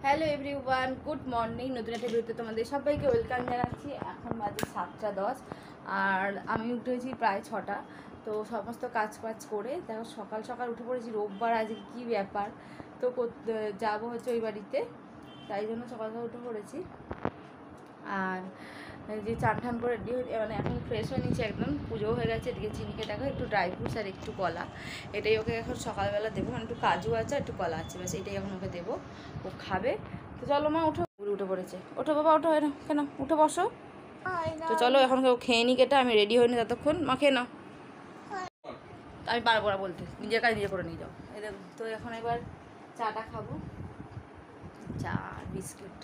Hello everyone, good morning. নতুন একটা ভিডিওতে তোমাদের সবাইকে ওয়েলকাম জানাচ্ছি। এখন বাজে 7:10 আর আমি উঠেছি প্রায় 6টা। তো সমস্ত কাজ করে দেখো সকাল সকাল উঠে পড়েছি। রোববার, আজকে কী ব্যাপার, তো যাবো হচ্ছে ওই বাড়িতে, তাই জন্য সকাল সকাল উঠে পড়েছি। আর যে চান ঠান করে রেডি হয়ে মানে এখন ফ্রেশ হয়ে নিচ্ছে, একদম পুজো হয়ে গেছে। এদিকে চিনিকে দেখো একটু ড্রাই ফ্রুটস আর একটু কলা, এটাই ওকে এখন সকালবেলা দেবো। মানে একটু কাজু আছে, একটু কলা আছে, ব্যাস এটাই এখন ওকে দেবো, ও খাবে। তো চলো মা উঠো, উঠে পড়েছে। ওঠো বাবা, ওঠো, কেন উঠে বসো। তো চলো এখন কেউ খেয়ে নিক, এটা আমি রেডি হইনি ততক্ষণ। মা খেয়ে নাও, আমি পারবো না বলতে, নিজের কাজ নিজে করে নিয়ে যাও। এই দেখো, তো এখন এবার চাটা খাবো, চা আর বিস্কুট।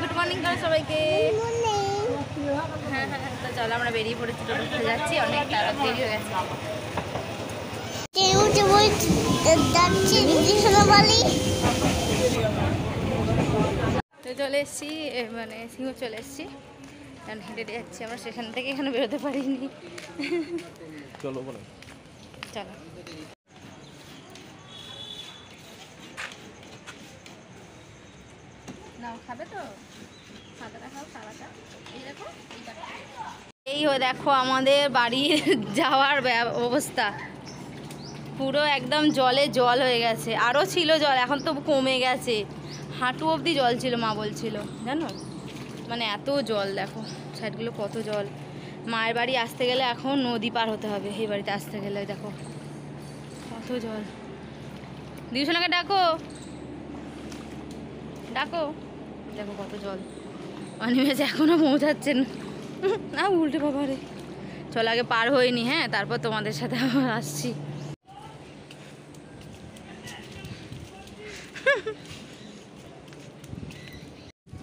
গুড মর্নিং করে সবাইকে। হ্যাঁ হ্যাঁ, তো চলো আমরা বেরিয়ে পড়েছি, টোটোতে যাচ্ছি, অনেক তাড়াতাড়ি হয়ে গেছে। তো চলে এসেছি, মানে সিংহ চলে এসেছি, কারণ হেঁটে যাচ্ছি আমরা, স্টেশন থেকে এখানে বেরোতে পারিনি। চলো চলো, নাও খাবে তো, সাদাটা খাও, সাদাটা। এই দেখো, এই দেখো আমাদের বাড়ির যাওয়ার অবস্থা, পুরো একদম জলে জল হয়ে গেছে। আরও ছিল জল, এখন তো কমে গেছে, হাঁটু অবধি জল ছিল মা বলছিল, জানো, মানে এত জল। দেখো সাইডগুলো কত জল। মায়ের বাড়ি আসতে গেলে এখন নদী পার হতে হবে, এই বাড়িতে আসতে গেলে দেখো কত জল। দিউসোনাকে ডাকো ডাকো, দেখো কত জল। অনিমেষ এখনও পৌঁছাচ্ছেন না, উল্টে বাবারে। চল আগে পার হয়নি, হ্যাঁ, তারপর তোমাদের সাথে আবার আসছি।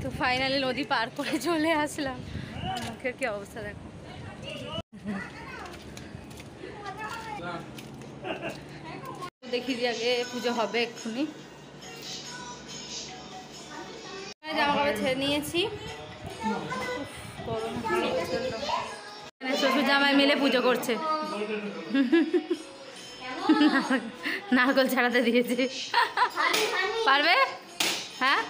তো ফাইনালি নদী পার করে চলে আসলাম। মুখের কি অবস্থা দেখো। দেখি যে আগে পুজো হবে এক্ষুনি। জামা কাপড় ছেড়ে নিয়েছি, শ্বশুর জামাই মিলে পুজো করছে, নারকেল ছাড়াতে দিয়েছে। পারবে? হ্যাঁ,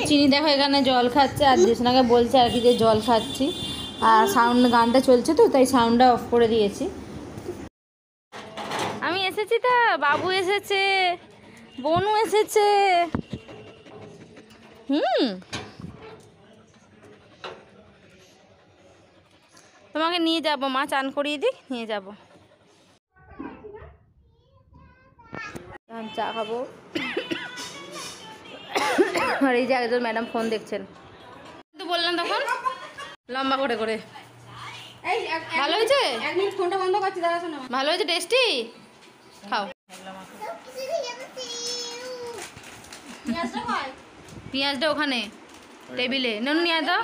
চিনি দেখো এখানে জল খাচ্ছে, আর দেশনাকে বলছে আর কি যে জল খাচ্ছি, আর সাউন্ড গানটা চলছে তো তাই সাউন্ডটা অফ করে দিয়েছি। আমি এসেছি, তা বাবু এসেছে, বনু এসেছে। তোমাকে নিয়ে যাবো, মা চান করিয়ে দিই, নিয়ে যাবো। চা খাবো। আর এই যে একজন ম্যাডাম ফোন দেখছেন, তো বললাম তখন লম্বা করে করে। ভালো হয়েছে, ফোনটা বন্ধ করছি, ভালো হয়েছে, টেস্টি, খাও। পেঁয়াজটা ওখানে টেবিলে নুন নিয়ে দাও।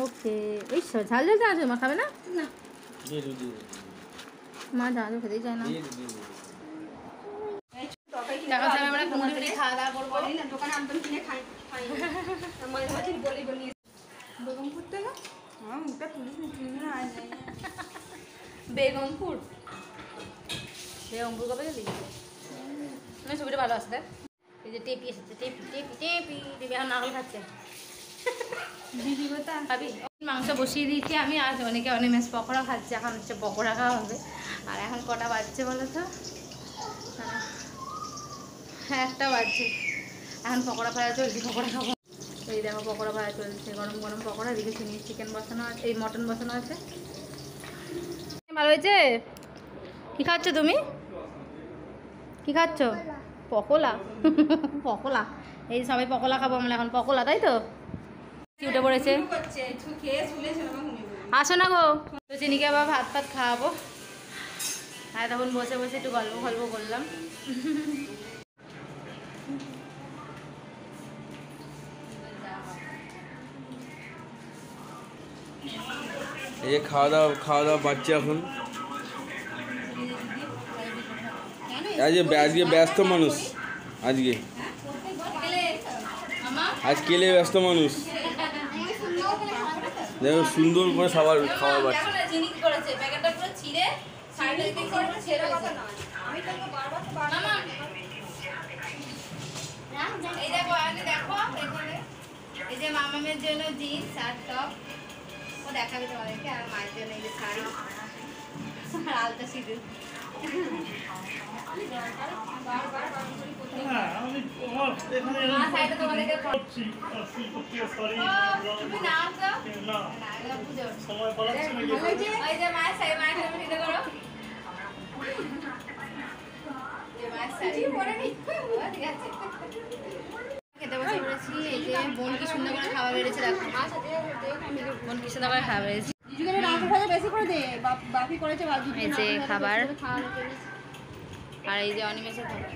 ওকে, ওই ঝাল ঝাল আছে, মা খাবে না? মা ঝাল খেতেই চায় না। আমরা খাওয়া দাওয়া করবো, দোকানে আমদানি কিনে খাই। বেগমপুর থেকে বেগমপুর কবে গেলি? ছবিটা ভালো আসছে। এই যে টেপি এসেছে, টেপি টেপি টেপি টেপি, এখন নারকেল খাচ্ছে। খাবি? মাংস বসিয়ে দিয়েছি আমি, আর অনেকে অনেক পকোড়া খাচ্ছে, এখন হচ্ছে পকোড়া খাওয়া হবে। আর এখন কটা বাজছে বলো তো? হ্যাঁ, 1টা বাজছে। এখন পকোড়া ভাজা চলছে, পকোড়া খাবো। এই দেখো পকোড়া ভাজা চলছে, গরম গরম পকোড়া। এদিকে চিকেন বসানো আছে, এই মটন বসানো আছে। ভালো হয়েছে? কী খাচ্ছ তুমি? কী খাচ্ছ? পকোড়া। পকোড়া, এই সবাই পকোড়া খাবো আমরা এখন, পকোড়া, তাই তো? উঠে পড়েছে, আসো না গো। তো চিনিকে আবার ভাত ফাত খাওয়াবো, আর তখন বসে বসে একটু গল্প করলাম। এই খাওয়া দাওয়া বাচ্চা এখন আজকে ব্যস্ত মানুষ, আজকে কেলে ব্যস্ত মানুষ। দেখো সুন্দর করে সবার খাবার বাড়ছে। এই যে মামামের জন্য জিন্স আর টপ ও দেখাবে তোমাদেরকে, আর মায়ের জন্য এই যে শাড়ি আর আলতা সিঁদুর। খেতে বসে পড়েছি। এই যে বোন কি সুন্দর করে খাওয়া বেড়েছে, দেখো বোন কি সুন্দর করে খাওয়া বেড়েছে। এই যে খাবার, আর এই যে অনিমেষের খাবার।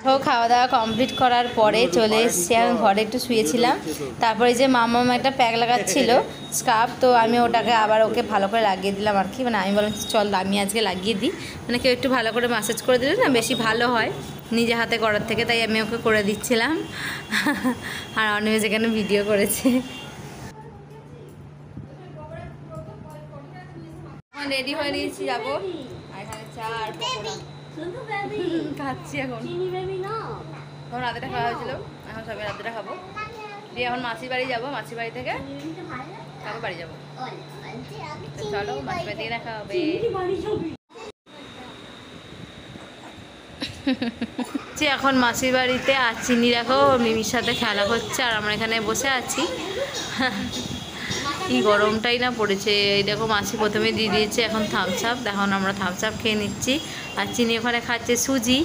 তো খাওয়া দাওয়া কমপ্লিট করার পরে চলে এসেছি, আমি ঘরে একটু শুয়েছিলাম। তারপরে যে মামা একটা প্যাক লাগাচ্ছিল স্কার্ফ, তো আমি ওটাকে আবার ওকে ভালো করে লাগিয়ে দিলাম আর কি। মানে আমি বললাম চল আমি আজকে লাগিয়ে দিই, মানে কেউ একটু ভালো করে ম্যাসাজ করে দিলে না বেশি ভালো হয় নিজে হাতে করার থেকে, তাই আমি ওকে করে দিচ্ছিলাম। আর অনিমেষ এখানে ভিডিও করেছে। রেডি হয়ে নিয়েছি, যাবো। আর এখানে চা আর পকোড়া খাচ্ছি এখন। তখন রাতেটা খাওয়া হয়েছিল, এখন সবাই রাতেটা খাবো। দিয়ে এখন মাসির বাড়ি যাবো, মাসির বাড়ি থেকে তারপর বাড়ি যাবো। তো চলো মাসির বাড়ি থেকে দেখা হবে। এখন মাসির বাড়িতে আর চিনি দেখো মিমির সাথে খেলা করছে, আর আমরা এখানে বসে আছি। কি গরমটাই না পড়েছে। এই দেখো মাসি প্রথমে দিয়ে দিয়েছে এখন থামস আপ, এখন আমরা থামস আপ খেয়ে নিচ্ছি। আর চিনি ওখানে খাচ্ছে সুজি,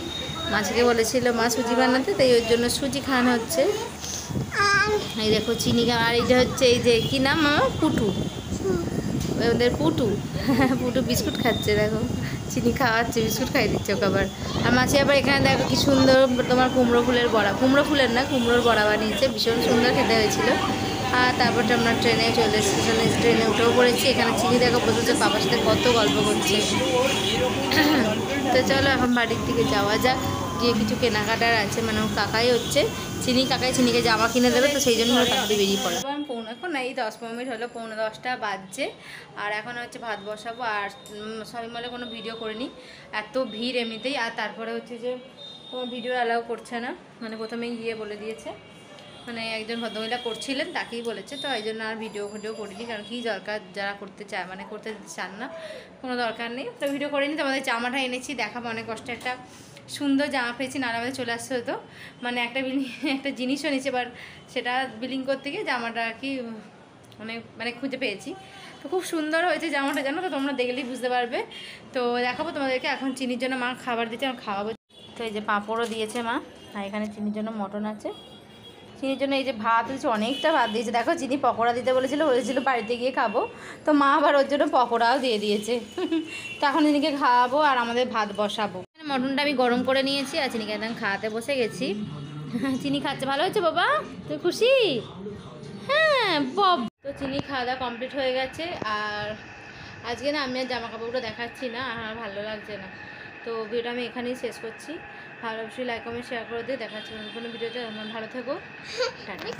মাসিকে বলেছিল মা সুজি বানাতে, তাই ওর জন্য সুজি খাওয়ানো হচ্ছে। এই দেখো চিনি, আর এইটা হচ্ছে এই যে কি নাম পুটু, ওদের পুটু পুটু বিস্কুট খাচ্ছে, দেখো চিনি খাওয়াচ্ছে, বিস্কুট খাইয়ে দিচ্ছে ওকে আবার। আর মাসি আবার এখানে দেখো কি সুন্দর তোমার কুমড়ো ফুলের বড়া, কুমড়ো ফুলের না কুমড়োর বড়া বানিয়েছে, ভীষণ সুন্দর খেতে হয়েছিল। আর তারপর আমরা ট্রেনে চলে এসেছি, ট্রেনে উঠেও পড়েছি। এখানে চিনি দেখো বসেছে বাবার সাথে কত গল্প করছে। তো চলো এখন বাড়ির দিকে যাওয়া যাক, গিয়ে কিছু কেনাকাটার আছে, মানে কাকাই হচ্ছে চিনি কাকাই চিনিকে জামা কিনে দেবে, তো সেই জন্য তাড়াতাড়ি বেরিয়ে পড়ে। এখন এই 10 মিনিট হলো, 10:45 বাজছে। আর এখন হচ্ছে ভাত বসাবো। আর সবাই মিলে কোনো ভিডিও করিনি, এত ভিড় এমনিতেই। আর তারপরে হচ্ছে যে কোনো ভিডিও অ্যালাউ করছে না, মানে প্রথমেই গিয়ে বলে দিয়েছে, মানে একজন ভদ্রমহিলা করছিলেন তাকেই বলেছে, তো এই জন্য আর ভিডিও করিনি। কারণ কি দরকার, যারা করতে চায় মানে করতে চান না, কোনো দরকার নেই, তো ভিডিও করিনি। তো আমাদের জামাটা এনেছি, দেখাবো, অনেক কষ্ট একটা সুন্দর জামা পেয়েছি, নাহলে আমাদের চলে আসতে হতো। মানে একটা জিনিসও নিচ্ছে, এবার সেটা বিলিং করতে গিয়ে জামাটা আর কি মানে খুঁজে পেয়েছি। তো খুব সুন্দর হয়েছে জামাটা, জানো তো, তোমরা দেখলেই বুঝতে পারবে। তো দেখাবো তোমাদেরকে। এখন চিনির জন্য মা খাবার দিচ্ছে, আমি খাওয়াবো। তো এই যে পাঁপড়ও দিয়েছে মা, আর এখানে চিনির জন্য মটন আছে। চিনির জন্য এই যে ভাত দিয়েছে, অনেকটা ভাত দিয়েছে। দেখো চিনি পকোড়া দিতে বলেছিল বাড়িতে গিয়ে খাবো, তো মা আবার ওর জন্য পকোড়াও দিয়ে দিয়েছে। তো এখন চিনিকে খাওয়াবো আর আমাদের ভাত বসাবো। মটনটা আমি গরম করে নিয়েছি, আর চিনিকে একদম খাওয়াতে বসে গেছি। চিনি খাচ্ছে, ভালো হয়েছে বাবা, তুই খুশি? হ্যাঁ বব। তো চিনি খাওয়া দাওয়া কমপ্লিট হয়ে গেছে। আর আজকে না আমি আর জামা কাপড়গুলো দেখাচ্ছি না, আর ভালো লাগছে না। তো ভিডিওটা আমি এখানেই শেষ করছি। ভালো অবশ্যই লাইক কমেন্ট শেয়ার করে দিয়ে দেখাচ্ছি কোনো ভিডিওতে। ভালো থেকো, টাটা।